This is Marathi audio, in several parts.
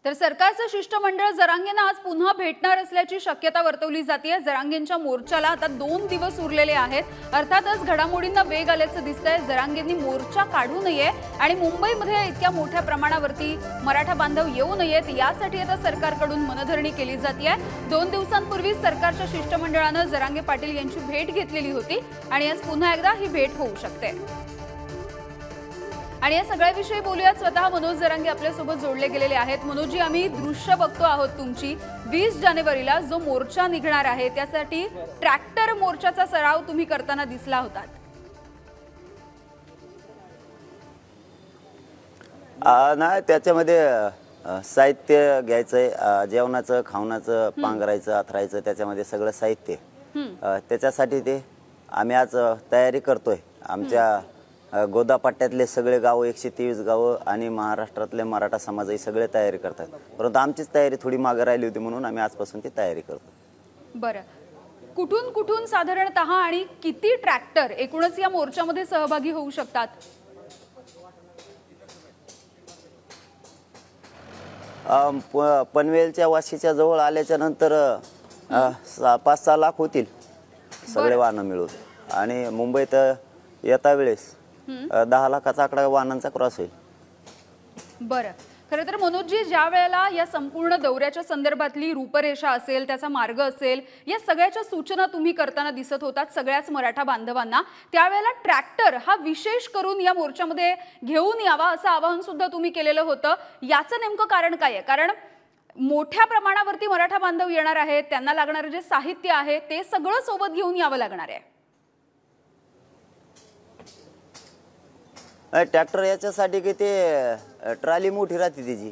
तर सरकारचं शिष्टमंडळ जरांगेंना आज पुन्हा भेटणार असल्याची शक्यता वर्तवली जाते। जरांगेंच्या मोर्चाला आता 2 दिवस उरलेले आहेत। अर्थातच घडामोडींना वेग आल्याचं दिसतंय। जरांगेंनी मोर्चा काढू नये आणि मुंबईमध्ये इतक्या मोठ्या प्रमाणावरती मराठा बांधव येऊ नयेत यासाठी आता सरकारकडून मनधरणी केली जाते। 2 दिवसांपूर्वी सरकारच्या शिष्टमंडळानं जरांगे पाटील यांची भेट घेतलेली होती आणि आज पुन्हा एकदा ही भेट होऊ शकते। आणि या सगळ्याविषयी बोलूयात। स्वतः मनोज जरांगे आपल्यासोबत जोडले गेलेले आहेत। मनोजी, आम्ही दृश्य बघतो आहोत तुमची 20 जानेवारीला जो मोर्चा निघणार आहे त्यासाठी ट्रॅक्टर मोर्चाचा सराव तुम्ही करताना दिसला होतात। नाही, त्याच्यामध्ये साहित्य घ्यायचंय, जेवणाचं, खावणाचं, पांघरायचं, अथरायचं, त्याच्यामध्ये सगळं साहित्य त्याच्यासाठी ते आम्ही आज तयारी करतोय। आमच्या गोदापट्ट्यातले सगळे गाव 123 गाव आणि महाराष्ट्रातले मराठा समाजही सगळे तयारी करतात, परंतु आमचीच तयारी थोडी मागे राहिली होती म्हणून आम्ही आजपासून ती तयारी करतो। बरं, कुठून कुठून साधारणतः आणि किती ट्रॅक्टर एकूणच या मोर्चामध्ये सहभागी होऊ शकतात? पनवेलच्या वाशीच्या जवळ आल्याच्या नंतर 5-6 लाख होतील सगळे वाहनं मिळून, आणि मुंबईत येता वेळेस 10 लाखाचा आकडा वाहनांचा क्रॉस होईल। बरं, खरं तर मनोजजी, ज्या वेळेला या संपूर्ण दौऱ्याच्या संदर्भातली रूपरेषा असेल, त्याचा मार्ग असेल, या सगळ्याच्या सूचना तुम्ही करताना दिसत होतात सगळ्याच मराठा बांधवांना, त्यावेळेला ट्रॅक्टर हा विशेष करून या मोर्चामध्ये घेऊन यावा असं आवाहन सुद्धा तुम्ही केलेलं होतं। याचं नेमकं कारण काय आहे? कारण मोठ्या प्रमाणावरती मराठा बांधव येणार आहेत, त्यांना लागणारे जे साहित्य आहे ते सगळं सोबत घेऊन यावं लागणार आहे। ट्रॅक्टर याच्यासाठी की ते ट्रॉली मोठी राहते त्याची,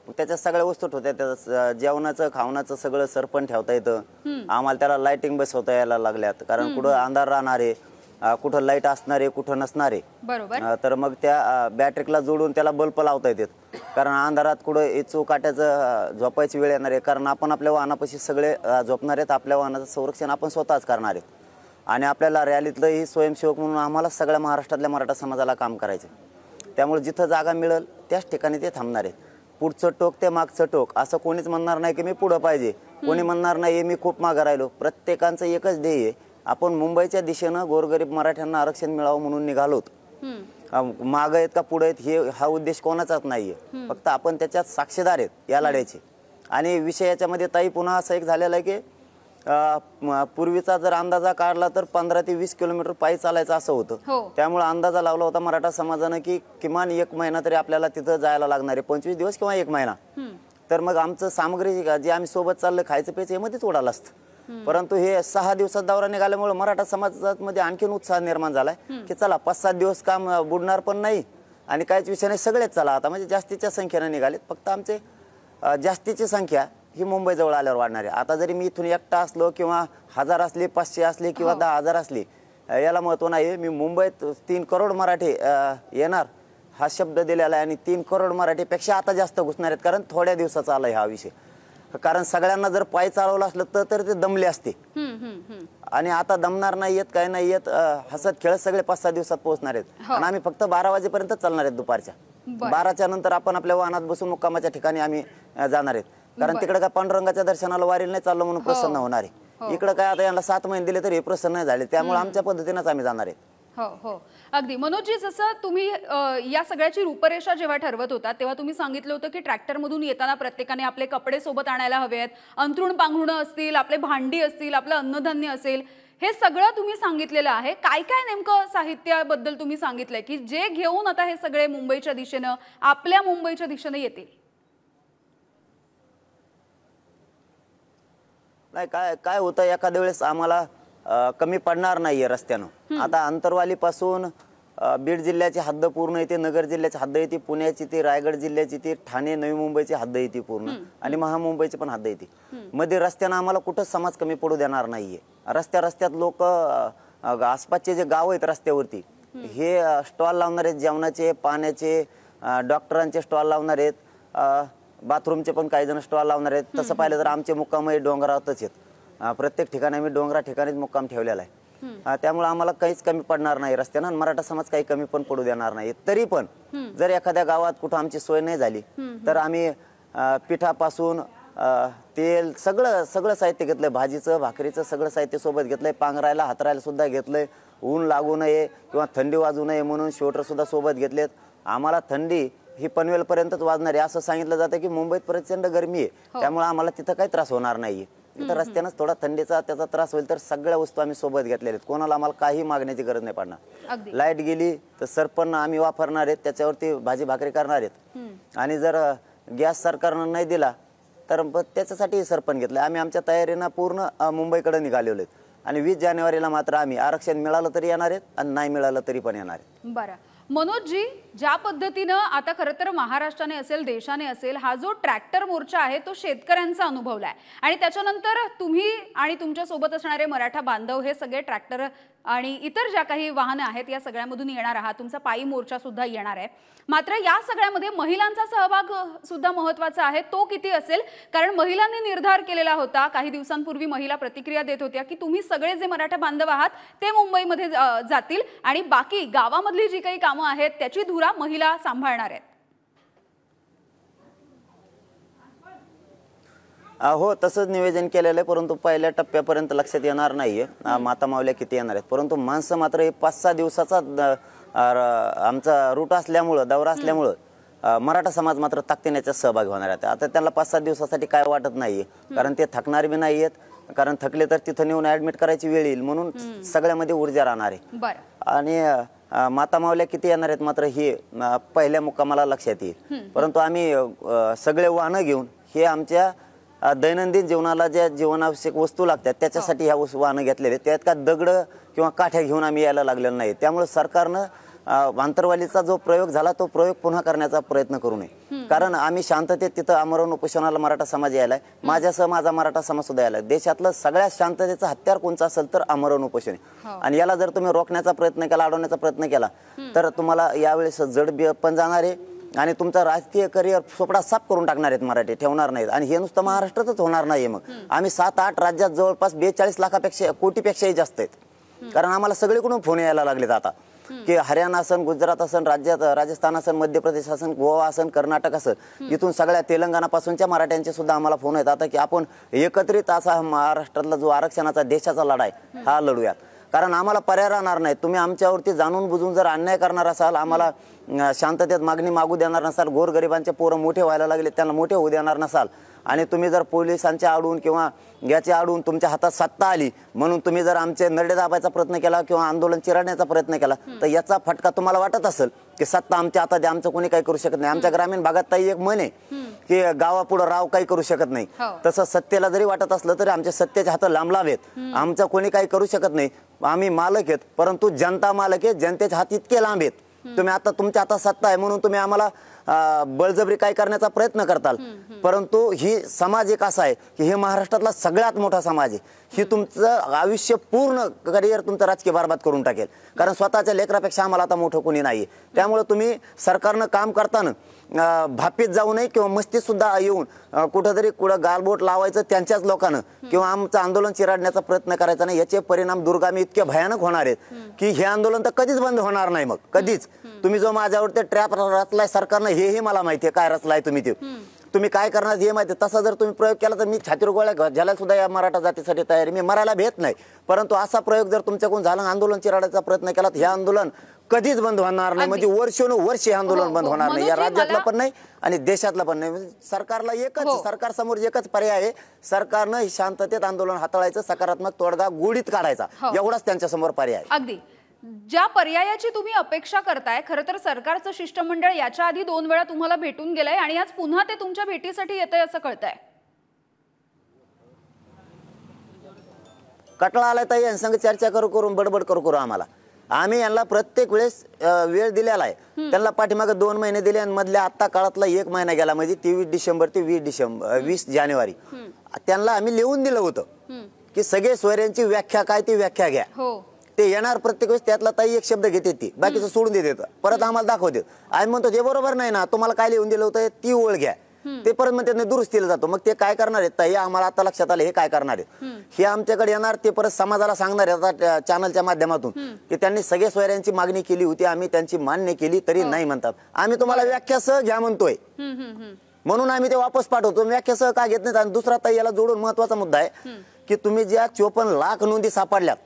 त्याच्या सगळ्या वस्तू ठेवता येतात, जेवणाचं खावणाचं सगळं सरपण ठेवता येतं। आम्हाला त्याला लाइटिंग बसवता यायला लागल्यात, कारण कुठं अंधार राहणार आहे, कुठं लाईट असणार आहे, कुठं नसणार आहे, बरोबर। तर मग त्या बॅटरीला जोडून त्याला बल्ब लावता येतात, कारण अंधारात कुठं चोकाट्याचं झोपायची वेळ येणार आहे, कारण आपण आपल्या वाहनापाशी सगळे झोपणार आहेत, आपल्या वाहनाचं संरक्षण आपण स्वतःच करणार आहेत, आणि आपल्याला रॅलीतलं ही स्वयंसेवक म्हणून आम्हाला सगळ्या महाराष्ट्रातल्या मराठा समाजाला काम करायचं। त्यामुळे जिथं जागा मिळेल त्याच ठिकाणी ते थांबणार आहेत। पुढचं टोक ते मागचं टोक असं कोणीच म्हणणार नाही की मी पुढं पाहिजे, कोणी म्हणणार नाही मी खूप मागं राहिलो। प्रत्येकाचं एकच ध्येय आहे, आपण मुंबईच्या दिशेनं गोरगरीब मराठ्यांना आरक्षण मिळावं म्हणून निघालोत। मागं आहेत का पुढे आहेत हा उद्देश कोणाचाच नाहीये, फक्त आपण त्याच्यात साक्षीदार आहेत या लढ्याचे। आणि विषयाच्यामध्ये ताई पुन्हा असं एक झालेलं आहे की पूर्वीचा जर अंदाजा काढला तर 15 ते 20 किलोमीटर पायी चालायचं असं होतं। त्यामुळे अंदाजा लावला होता मराठा समाजानं की किमान 1 महिना तरी आपल्याला तिथं जायला लागणार आहे, 25 दिवस किंवा 1 महिना। तर मग आमचं सामग्री जे आम्ही सोबत चाललं खायचं प्यायचं यामध्येच उडालं असतं, परंतु हे 6 दिवसात दौरा निघाल्यामुळे मराठा समाजामध्ये आणखीन उत्साह निर्माण झालाय की चला 5-7 दिवस काम बुडणार पण नाही आणि काहीच विषय नाही, सगळेच चला आता, म्हणजे जास्तीच्या संख्येने निघालेत। फक्त आमचे जास्तीची संख्या ही मुंबईजवळ आल्यावर वाढणार आहे। आता जरी मी इथून एकटा असलो किंवा 1000 असले, 500 असले किंवा 10,000 असले, याला महत्त्व नाही। मी मुंबईत 3 करोड मराठी येणार हा शब्द दिलेला आहे, आणि 3 करोड मराठीपेक्षा आता जास्त घुसणार आहेत, कारण थोड्या दिवसाचा आला हा विषय। कारण सगळ्यांना जर पाय चालवलं असलं तर ते दमले असते, आणि आता दमणार नाही येत, काय नाही येत, हसत खेळत सगळे 5-6 दिवसात पोहोचणार आहेत। आणि आम्ही फक्त 12 वाजेपर्यंत चालणार आहेत दुपारच्या। 12च्या नंतर आपण आपल्या वाहनात बसून मुक्कामाच्या ठिकाणी आम्ही जाणार आहेत, कारण तिकडे काय पांडुरंगाच्या दर्शनाला वारीला नाही चाललो म्हणून प्रसन्न होणार आहे। इकडे काय आता यांना 7 महिने दिले तरी हे प्रसन्न नाही झाले, त्यामुळे आमच्या पद्धतीनेच आम्ही जाणार आहेत। हो हो, अगदी मनोजजी, जसं तुम्ही या सगळ्याची रूपरेषा जेव्हा ठरवत होता तेव्हा तुम्ही सांगितलं होतं की ट्रॅक्टरमधून येताना प्रत्येकाने आपले कपडे सोबत आणायला हवेत, अंथरूण पांघरुणं असतील, आपले भांडी असतील, आपलं अन्नधान्य असेल, हे सगळं तुम्ही सांगितलेलं आहे। काय काय नेमकं साहित्याबद्दल तुम्ही सांगितलंय की जे घेऊन आता हे सगळे मुंबईच्या दिशेनं, आपल्या मुंबईच्या दिशेनं येतील? नाही, काय होतं एखाद्या वेळेस आम्हाला कमी पडणार नाहीये रस्त्यानं। आता अंतरवालीपासून बीड जिल्ह्याची हद्द पूर्ण येते, नगर जिल्ह्याची हद्द येते, पुण्याची ती, रायगड जिल्ह्याची ती, ठाणे नवी मुंबईची हद्द येते पूर्ण, आणि महामुंबईची पण हद्द येते। मध्ये रस्त्यानं आम्हाला कुठंच समाज कमी पडू देणार नाहीये। रस्त्यात लोक आसपासचे जे गाव आहेत रस्त्यावरती हे स्टॉल लावणार आहेत, जेवणाचे, पाण्याचे, डॉक्टरांचे स्टॉल लावणार आहेत, बाथरूमचे पण काही जण स्टॉल लावणार आहेत। तसं पाहिलं तर आमचे मुक्काम हे डोंगरातच आहेत, प्रत्येक ठिकाणी आम्ही डोंगरा ठिकाणीच मुक्काम ठेवलेला आहे। त्यामुळे आम्हाला काहीच कमी पडणार नाही रस्त्यानं, मराठा समाज काही कमी पण पडू देणार नाही। तरी पण जर एखाद्या गावात कुठं आमची सोय नाही झाली तर आम्ही पिठापासून तेल सगळं सगळं साहित्य घेतलंय, भाजीचं भाकरीचं सगळं साहित्य सोबत घेतलंय, पांघरायला हातरायला सुद्धा घेतलंय, ऊन लागू नये किंवा थंडी वाजू नये म्हणून स्वेटर सुद्धा सोबत घेतलेत. आम्हाला थंडी ही पनवेलपर्यंतच वाजणार आहे असं सांगितलं जातं की मुंबईत प्रचंड गरमी आहे, त्यामुळे आम्हाला तिथं काही त्रास होणार नाहीये. तिथं रस्त्यानंच थोडा थंडीचा त्याचा त्रास होईल, तर सगळ्या वस्तू आम्ही सोबत घेतलेल्या आहेत, कोणाला आम्हाला काही मागण्याची गरज नाही पडणार. लाईट गेली तर सरपण आम्ही वापरणार आहेत, त्याच्यावरती भाजी भाकरी करणार आहेत. आणि जर गॅस सरकारनं नाही दिला तर त्याच्यासाठी सरपण घेतलं. आम्ही आमच्या तयारीनं पूर्ण मुंबईकडे निघालेलो आहेत. आणि 20 जानेवारीला मात्र आम्ही आरक्षण मिळालं तरी येणार आहेत आणि नाही मिळालं तरी पण येणार आहेत. बरं मनोजजी, ज्या पद्धतीनं आता खरं तर महाराष्ट्राने असेल देशाने असेल हा जो ट्रॅक्टर मोर्चा आहे तो शेतकऱ्यांचा अनुभवलाय आणि त्याच्यानंतर तुम्ही आणि तुमच्या सोबत असणारे मराठा बांधव हे सगळे ट्रॅक्टर आणि इतर ज्या काही वाहनं आहेत या सगळ्यामधून येणार आहात, तुमचा पायी मोर्चा सुद्धा येणार आहे. मात्र या सगळ्यामध्ये महिलांचा सहभाग सुद्धा महत्त्वाचा आहे. तो किती असेल? कारण महिलांनी निर्धार केलेला होता, काही दिवसांपूर्वी महिला प्रतिक्रिया देत होत्या की तुम्ही सगळे जे मराठा बांधव आहात ते मुंबईमध्ये जातील आणि बाकी गावामधली जी काही कामं आहेत त्याची धुरा महिला सांभाळणार आहेत. हो, तसंच नियोजन केलेलं आहे, परंतु पहिल्या टप्प्यापर्यंत लक्षात येणार नाहीये माता मावल्या किती येणार आहेत. परंतु माणसं मात्र हे 5-6 दिवसाचा आमचा रूट असल्यामुळं, दौरा असल्यामुळं मराठा समाज मात्र ताकदीने याच्यात सहभागी होणार आहे. आता त्यांना 5-7 दिवसासाठी काय वाटत नाहीये, कारण ते थकणार बी नाहीयेत, कारण थकले तर तिथं नेऊन ऍडमिट करायची वेळ येईल, म्हणून सगळ्यामध्ये ऊर्जा राहणार आहे. आणि माता मावल्या किती येणार आहेत मात्र हे पहिल्या मुक्कामाला लक्षात येईल. परंतु आम्ही सगळे वाहनं घेऊन हे आमच्या दैनंदिन जीवनाला ज्या जीवनावश्यक वस्तू लागतात त्याच्यासाठी ह्या वाहनं घेतलेले, त्यात का दगड किंवा काठ्या घेऊन आम्ही यायला लागलेलो नाही. त्यामुळे सरकारनं आंतरवालीचा जो प्रयोग झाला तो प्रयोग पुन्हा करण्याचा प्रयत्न करू नये, कारण आम्ही शांततेत तिथं आमरण उपोषणाला मराठा समाज यायलाय, माझ्यासह माझा मराठा समाज सुद्धा यायलाय. देशातलं सगळ्यात शांततेचं हत्यार कोणचं असेल तर आमरण उपोषण आहे. आणि याला जर तुम्ही रोखण्याचा प्रयत्न केला, अडवण्याचा प्रयत्न केला तर तुम्हाला यावेळेस जड पण जाणार आहे आणि तुमचा राजकीय करिअर सोपडा साफ करून टाकणार आहेत, मराठी ठेवणार नाहीत. आणि हे नुसतं महाराष्ट्रातच होणार नाहीये, मग आम्ही 7-8 राज्यात जवळपास 42 लाखापेक्षा कोटीपेक्षाही जास्त आहेत. कारण आम्हाला सगळीकडून फोन यायला लागलेत आता की हरियाणा असन, गुजरात असन, राज्यात राजस्थान असन, मध्य प्रदेश असन, गोवा असन, कर्नाटक असन, इथून सगळ्या तेलंगणापासूनच्या मराठ्यांचे सुद्धा आम्हाला फोन आहेत आता की आपण एकत्रित असा महाराष्ट्रातला जो आरक्षणाचा देशाचा लढा आहे हा लढूयात. कारण आम्हाला पर्याय राहणार नाही. तुम्ही आमच्यावरती जाणून बुजून जर अन्याय करणार असाल, आम्हाला शांततेत मागणी मागू देणार नसाल, गोरगरिबांचे पोरं मोठे व्हायला लागले त्यांना मोठे होऊ देणार नसाल, आणि तुम्ही जर पोलिसांच्या आडून किंवा याचे आडून तुमच्या हातात सत्ता आली म्हणून तुम्ही जर आमचे नरडे दाबायचा प्रयत्न केला किंवा आंदोलन चिरडण्याचा प्रयत्न केला तर याचा फटका तुम्हाला वाटत असेल की सत्ता आमच्या हातात आहे, आमचं कोणी काही करू शकत नाही. आमच्या ग्रामीण भागात ताई एक म्हण आहे की गावापुढं राव काही करू शकत नाही. तसं सत्तेला जरी वाटत असलं तरी आमच्या सत्तेचे हात लांब आहेत, आमचं कोणी काही करू शकत नाही. आम्ही मालक आहेत, परंतु जनता मालक आहे, जनतेचे हात इतके लांब आहेत. तुम्ही आता तुमच्या हातात सत्ता आहे म्हणून तुम्ही आम्हाला बळजबरी काय करण्याचा प्रयत्न करताल, परंतु ही समाज एक असा आहे की हे महाराष्ट्रातला सगळ्यात मोठा समाज आहे. ही तुमचं आयुष्य पूर्ण करिअर तुमचं राजकीय बरबाद करून टाकेल, कारण स्वतःच्या लेकरापेक्षा आम्हाला आता मोठं कोणी नाही. त्यामुळे तुम्ही सरकारनं काम करताना भापीत जाऊ नये किंवा मस्तीत सुद्धा येऊन कुठंतरी गालबोट लावायचं त्यांच्याच लोकांना किंवा आमचं आंदोलन चिराडण्याचा प्रयत्न करायचा नाही. याचे परिणाम दुर्गामी इतके भयानक होणार आहेत की हे आंदोलन तर कधीच बंद होणार नाही. मग कधीच तुम्ही जो माझ्यावर ते ट्रॅप रचलाय सरकारनं हेही मला माहिती आहे काय रचलाय तुम्ही, ते तुम्ही काय करणार हे माहिती. तसा जर तुम्ही प्रयोग केला तर मी छातीवर गोळ्या घालायला सुद्धा या मराठा जातीसाठी तयारी, मी मरायला भेट नाही. परंतु असा प्रयोग जर तुमच्याकडून झाला, आंदोलन चिराडायचा प्रयत्न केला तर हे आंदोलन कधीच बंद होणार नाही. म्हणजे वर्षानुवर्ष हे आंदोलन बंद होणार नाही, या राज्यातलं पण नाही आणि देशातलं पण नाही. सरकारला एकच, सरकार समोर एकच पर्याय आहे, सरकारनं शांततेत आंदोलन हाताळायचं, सकारात्मक तोडगा गोडीत काढायचा, एवढाच त्यांच्या समोर पर्याय आहे. अगदी ज्या पर्यायाची तुम्ही अपेक्षा करताय, खरं तर सरकारचं शिष्टमंडळ याच्या आधी 2 वेळा तुम्हाला भेटून गेलंय आणि आज पुन्हा ते तुमच्या भेटीसाठी येतंय असं कळतंय. कटळा आलाय ताई, यांच्यासंग चर्चा करून बडबड करू आम्हाला. आम्ही यांना प्रत्येक वेळेस वेळ दिलेला आहे. त्यांना पाठीमागे 2 महिने दिले आणि मधल्या आता काळातला 1 महिना गेला, म्हणजे 23 डिसेंबर ते 20 जानेवारी त्यांना आम्ही लिहून दिलं होतं की सगळे सोयऱ्यांची व्याख्या काय ती व्याख्या घ्या. ते येणार प्रत्येक वेळेस त्यातला ताई एक शब्द घेते, ती बाकीचं सोडून देते, परत आम्हाला दाखवते. आम्ही म्हणतो ते बरोबर नाही ना, तुम्हाला काय लिहून दिलं होतं ती ओळ घ्या. ते परत मग त्यांनी दुरुस्तीला जातो. मग ते काय करणार आहेत ताई, आम्हाला आता लक्षात आलं हे काय करणार आहेत, हे आमच्याकडे येणार, ते परत समाजाला सांगणार आहेत चॅनलच्या माध्यमातून की त्यांनी सगळे सोयऱ्यांची मागणी केली होती, आम्ही त्यांची मान्य केली तरी नाही म्हणतात. आम्ही तुम्हाला व्याख्यासह घ्या म्हणतोय, म्हणून आम्ही ते वापस पाठवतो. व्याख्यासह का घेत नाहीत. आणि दुसरा ताई याला जोडून महत्वाचा मुद्दा आहे की तुम्ही ज्या 54 लाख नोंदी सापडल्यात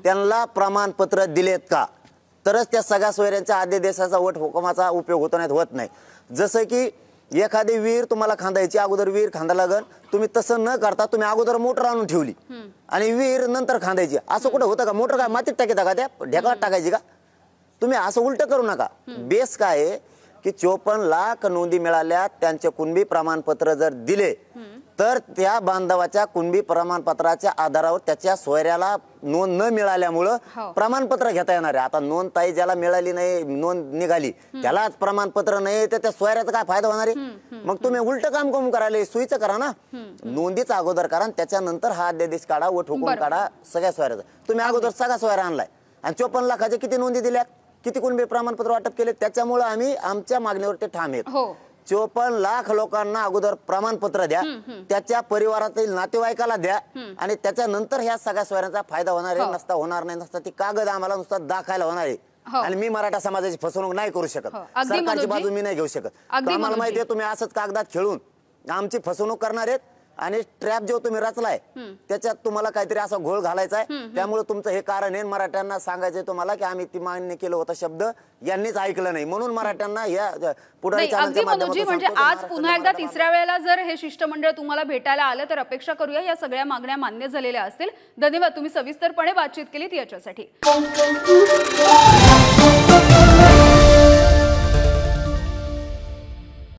त्यांना प्रमाणपत्र दिलेत का, तरच त्या सगळ्या सोयऱ्यांच्या आदेशाचा वट हुकुमाचा उपयोग होतो, नाही होत नाही. जसं की एखादी विहीर तुम्हाला खांदायची, अगोदर विहीर खांदा लागल, तुम्ही तसं न करता तुम्ही अगोदर मोटर आणून ठेवली आणि विहीर नंतर खांदायची, असं कुठं होतं का? मोटर काय मातीत टाकीता का, त्या ढेकळात टाकायची का? तुम्ही असं उलट करू नका. बेस काय आहे की 54 लाख नोंदी मिळाल्या, त्यांचे कुणबी प्रमाणपत्र जर दिले तर त्या बांधवाच्या कुणबी प्रमाणपत्राच्या आधारावर त्याच्या सोयऱ्याला नोंद न मिळाल्यामुळं प्रमाणपत्र घेता येणार आहे. आता नोंद ताई ज्याला मिळाली नाही, नोंद निघाली, त्यालाच प्रमाणपत्र नाही, तर त्या सोयऱ्याचा काय फायदा होणार आहे? मग तुम्ही उलट काम करून करायला, सुईचं करा ना. नोंदीचा अगोदर करा, त्याच्यानंतर हा अध्यादेश काढा, वट हुकूम काढा सगळ्या सोयऱ्याचा. तुम्ही अगोदर सगळा सोयरा आणलाय आणि 54 लाखाचे किती नोंदी दिल्यात, किती कुणबी प्रमाणपत्र वाटप केले, त्याच्यामुळे आम्ही आमच्या मागणीवर ते ठाम आहेत. 54 लाख लोकांना अगोदर प्रमाणपत्र द्या, त्याच्या परिवारातील नातेवाईकाला द्या आणि त्याच्यानंतर ह्या सगळ्या सोयऱ्यांचा फायदा होणार आहे. नसता होणार नाही, नसता ती कागद आम्हाला नुसता दाखवायला होणार आहे. आणि मी मराठा समाजाची फसवणूक नाही करू शकत, सरकारची बाजू मी नाही घेऊ शकत. आम्हाला माहिती आहे तुम्ही असंच कागदात खेळून आमची फसवणूक करणार आहेत आणि ट्रॅप जो तुम्ही रचलाय त्याच्यात तुम्हाला काहीतरी असा घोळ घालायचा आहे. त्यामुळे तुमचं हे कारण आहे. मराठ्यांना सांगायचंय तुम्हाला की आम्ही ती मान्य केलं होतं शब्द, यांनीच ऐकलं नाही, म्हणून मराठ्यांना या पुढारी चॅनलच्या माध्यमातून म्हणजे आज पुन्हा एकदा तिसऱ्या वेळेला जर हे शिष्टमंडळ तुम्हाला भेटायला आलं तर अपेक्षा करूया या सगळ्या मागण्या मान्य झालेल्या असतील. धन्यवाद, तुम्ही सविस्तरपणे बातचीत केलीत याच्यासाठी.